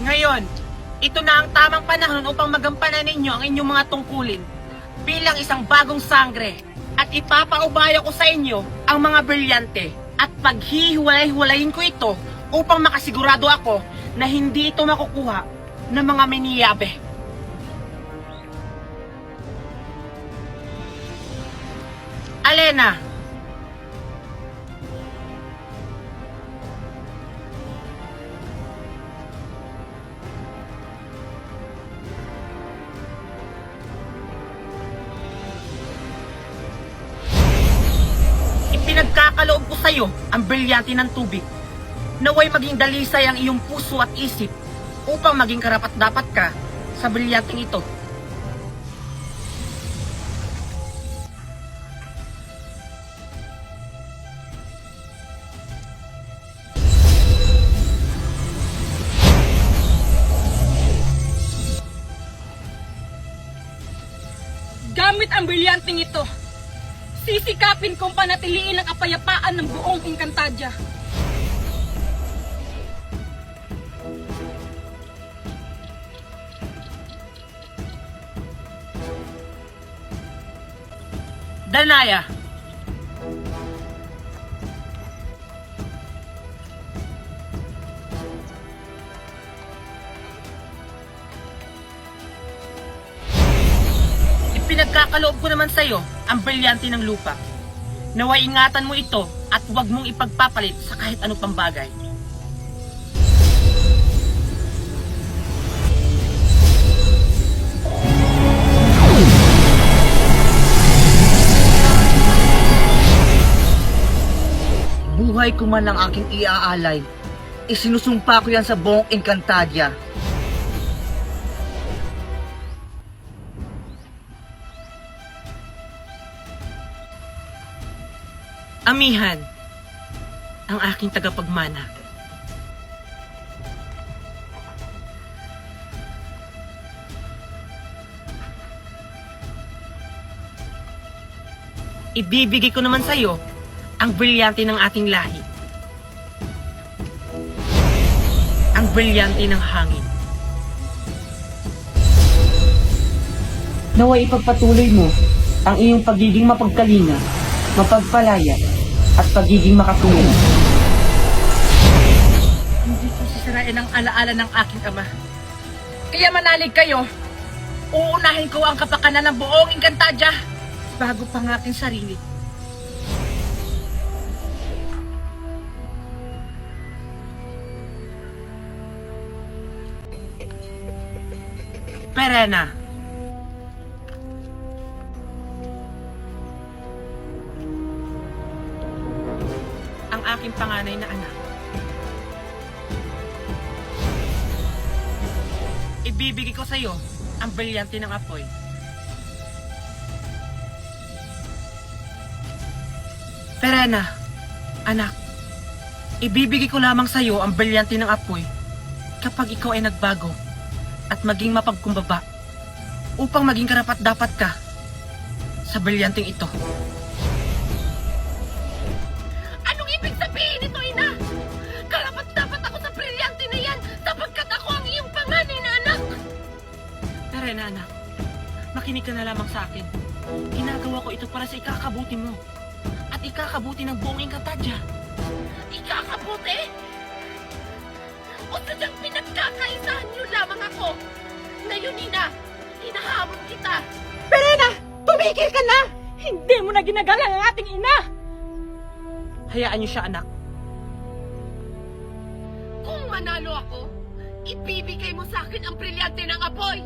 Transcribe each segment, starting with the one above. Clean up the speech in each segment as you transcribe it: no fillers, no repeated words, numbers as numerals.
Ngayon, ito na ang tamang panahon upang magampanan ninyo ang inyong mga tungkulin bilang isang bagong sangre at ipapaubaya ko sa inyo ang mga brilyante at paghihiwalay-hiwalayin ko ito upang makasigurado ako na hindi ito makukuha ng mga miniyabe. Alena, ipinagkakaloob ko sa iyo ang brilyante ng tubig. Naway maging dalisay ang iyong puso at isip upang maging karapat-dapat ka sa brilyanteng ito. Gamit ang brilyanteng ito, sisikapin kong panatiliin ang kapayapaan ng buong Encantadia. Danaya, ipinagkakaloob ko naman sa iyo ang brilyante ng lupa. Naway ingatan mo ito at huwag mong ipagpapalit sa kahit ano pang bagay. Buhay ko man ang aking iaalay, isinusumpa ko yan sa buong Encantadia. Amihan, ang aking tagapagmana. Ibibigay ko naman sa iyo ang brilyante ng ating lahi. Ang brilyante ng hangin. Naway ipagpatuloy mo ang iyong pagiging mapagkalinga, mapagpalaya, at pagiging makatulong. Hindi ko sisirain ang alaala ng aking ama. Kaya manalig kayo. Uunahin ko ang kapakanan ng buong Encantadia bago pa ang aking sarili. Perena, ang aking panganay na anak. Ibibigay ko sa iyo ang brilyante ng apoy. Perena, anak, ibibigay ko lamang sa iyo ang brilyante ng apoy kapag ikaw ay nagbago at maging mapagkumbaba upang maging karapat-dapat ka sa brilyanteng ito. Anong ibig sabihin nito, ina? Karapat-dapat ako sa brilyante na yan sapagkat ako ang iyong panganay na anak. Perena, anak, makinig ka na lamang sa akin. Ginagawa ko ito para sa ikakabuti mo at ikakabuti ng buong Encantadia. Ikakabuti? O sadyang pinagkakaisahan niyo lamang ako? Ngayon, ina, hinahamon kita. Perena, tumigil ka na! Hindi mo na ginagalang ang ating ina! Hayaan niyo siya, anak. Kung manalo ako, ibibigay mo sa akin ang brilyante ng apoy.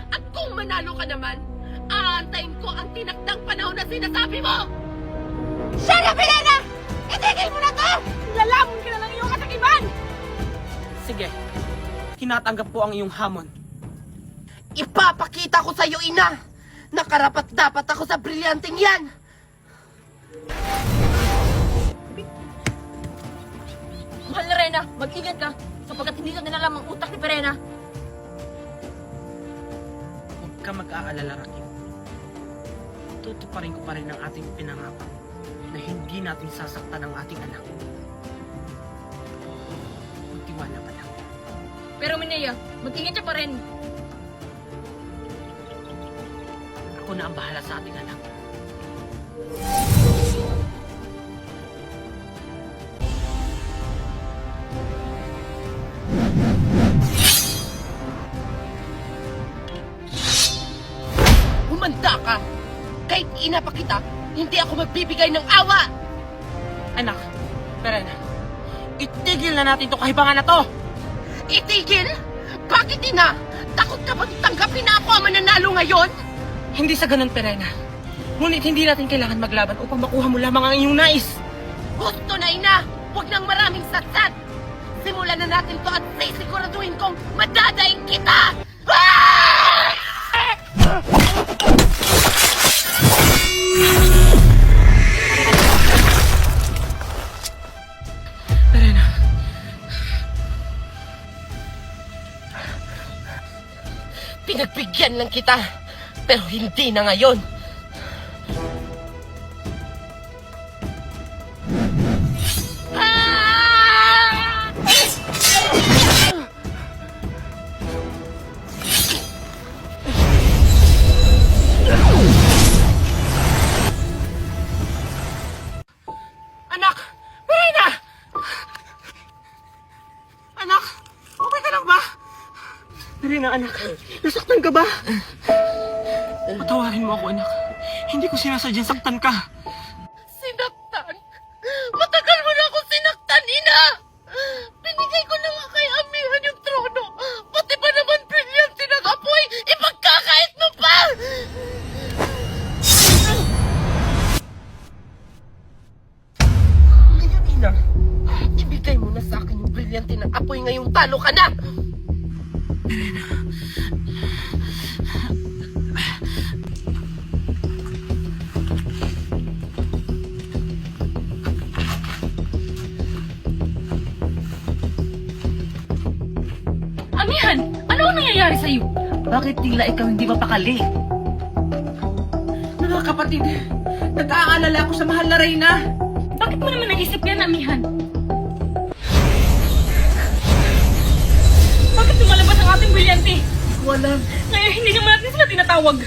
At kung manalo ka naman, aantayin ko ang tinakdang panahon na sinasabi mo! Shut up, Perena! Itigil mo na to! Lalamon ka na lang iyong katakiman! Sige, tinatanggap ko ang iyong hamon. Ipapakita ko sa iyo, ina, na karapat-dapat ako sa brilyanteng yan. Mahal na Rena, mag-ingat ka sapagkat hindi na alam ang utak ni Perena. Huwag ka mag-aalala, Rakim. Tutuparin ko pa rin ang ating pinangako na hindi natin sasaktan ang ating anak. Magtiwala ka lang. Pero Minea, mag-ingat siya pa rin. Ako na ang bahala sa ating anak. Humanda ka! Kahit ina pa kita, hindi ako magbibigay ng awa! Anak, Perena, itigil na natin to kahibangan na to! Itigil? Bakit ina? Takot ka ba tanggapin na ako ang mananalo ngayon? Hindi sa ganun, Perena. Ngunit hindi natin kailangan maglaban upang makuha mo lamang ang iyong nais. Gusto na ina! Huwag nang maraming satsat! Simulan na natin to at sisiguraduhin kong madadaig kita! Ah! Perena, Pinagbigyan lang kita, pero hindi na ngayon. Ah! Anak! Perena! Anak! Okay ka lang ba? Perena, anak. Nasaktan ka ba? Patawarin mo ako, anak. Hindi ko sinasadyang saktan ka. Sinaktan? Matagal mo na ako sinaktan, ina! Binigay ko na nga kay Amihan yung trono. Pati ba naman brilyante ng apoy? Ipagkakait mo pa! Ngayon, ina, ibigay mo na sa akin yung brilyante ng apoy ngayong talo ka na! Amihan, ano ang nangyayari sa'yo? Bakit tila ikaw hindi mapakali? Mga kapatid, nag-aalala ako sa mahal na Reyna. Bakit mo naman naisip yan, Amihan? Bakit lumalabas ang ating brilyante? Wala. Ngayon, hindi naman natin sila tinatawag.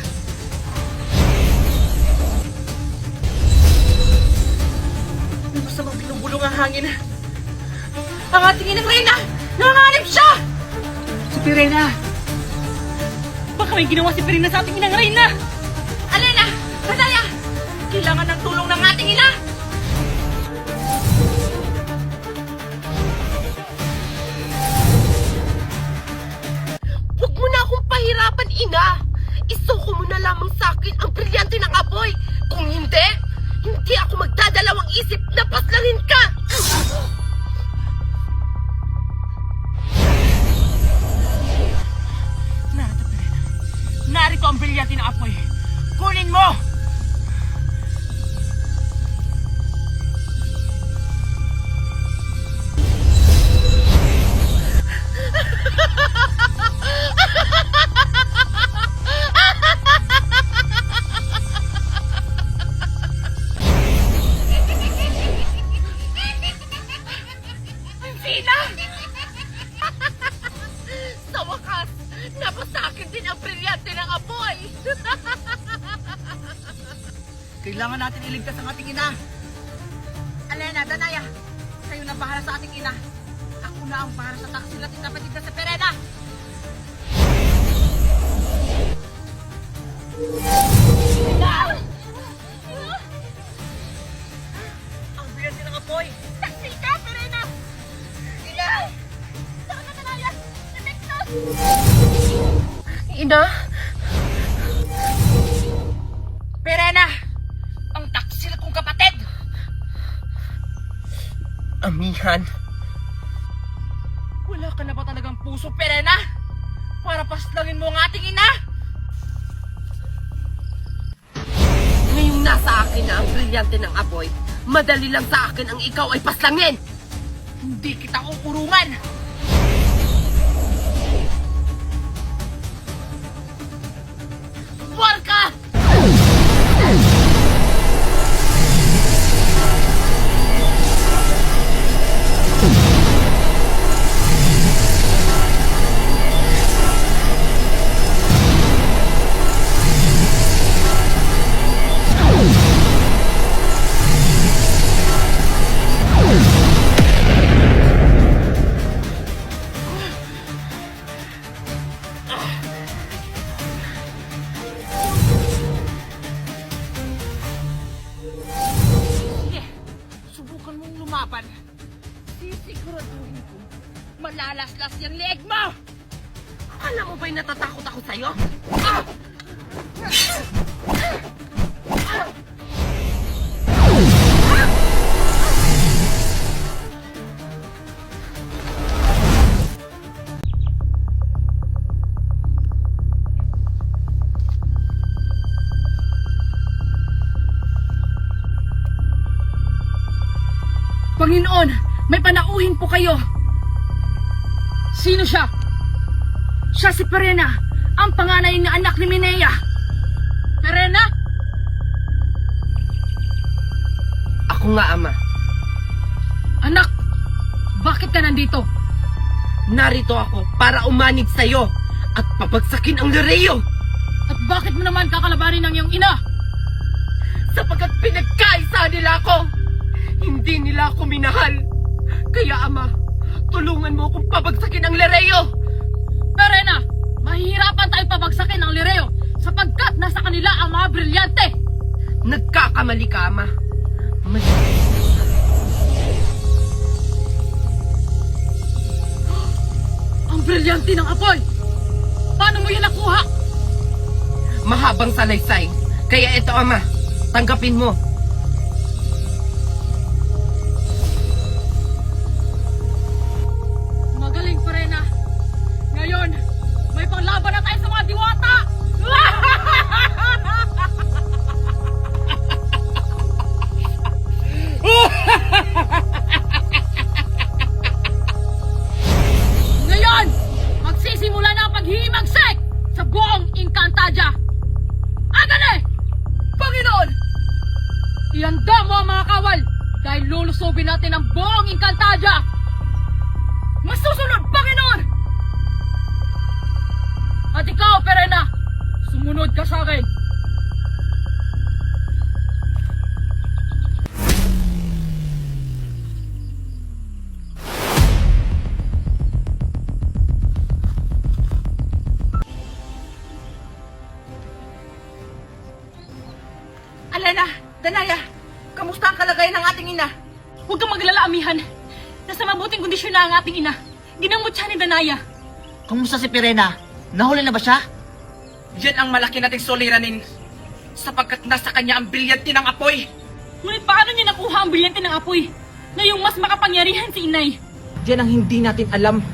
May masamang binubulong ang hangin. Ang ating inang Reyna! Nanganganib siya! Si Perena! Baka may ginawa si Perena sa ating inang Reyna. Alena! Kadaya! Kailangan ng tulong ng ating ina! Huwag mo na akong pahirapan, ina! Isuko mo na lamang sa akin ang brilyante ng apoy! Kung hindi, hindi ako magdadalawang isip na paslangin ka! Narito, Perena. Narito ang brilyante ng apoy. Kunin mo! Sina! Sa wakas, napasakin din ang brilyante ng apoy! Kailangan natin iligtas ang ating ina. Alena, Danaya, kayo na bahala sa ating ina. Ako na ang bahala sa taksil at kapatid na sa Perena. Ang brilyante ng apoy! Taksil ka, Perena! Ina! Saan na Danaya? Epektos! Ina? Perena! Ang taksil kong kapatid! Amihan, Wala ka na ba talagang puso, Perena? Para paslangin mo ang ating ina? ngayong nasa akin na ang brilyante ng apoy, madali lang sa akin ang ikaw ay paslangin! Hindi kita uurungan! Warka! malaslas yung leeg mo! Alam mo ba'y natatakot ako sa'yo? Panginoon, may panauhin po kayo. Sino siya? Siya si Perena, ang panganay na anak ni Minea. Perena? Ako nga, Ama. Anak, bakit ka nandito? Narito ako para umanig sa'yo at pabagsakin ang Lireo At bakit mo naman kakalabanin ng iyong ina? sapagkat pinagkaisa nila ako. Hindi nila ako minahal. Kaya, Ama, tulungan mo akong pabagsakin ang Lireo. Perena, mahihirapan tayong pabagsakin ang Lireo sapagkat nasa kanila ang mga brilyante. Nagkakamali ka, Ama. Ang brilyante ng apoy! Paano mo yan nakuha? Mahabang salaysay. Kaya ito, Ama, tanggapin mo. Magaling, Perena. Ngayon, may panglaban na tayo sa mga diwata! Ngayon, magsisimula na ang paghihimagsik sa buong Encantadia. Agane! Panginoon! Ihanda mo ang mga kawal dahil lulusubin natin ang buong Encantadia. Masusunod, Panginoon! At ikaw, Perena, sumunod ka sa akin. Alena, Danaya, kamusta ang kalagayan ng ating ina? Huwag kang maglala, amihan. Nasa mabuting kondisyon na ang ating ina. Ginamot siya ni Danaya. Kamusta si Perena? Nahuli na ba siya? Yan ang malaki nating suliranin. Sapagkat nasa kanya ang brilyante ng apoy. Ngunit paano niya nakuha ang brilyante ng apoy? Na yung mas makapangyarihan si inay. Yan ang hindi natin alam.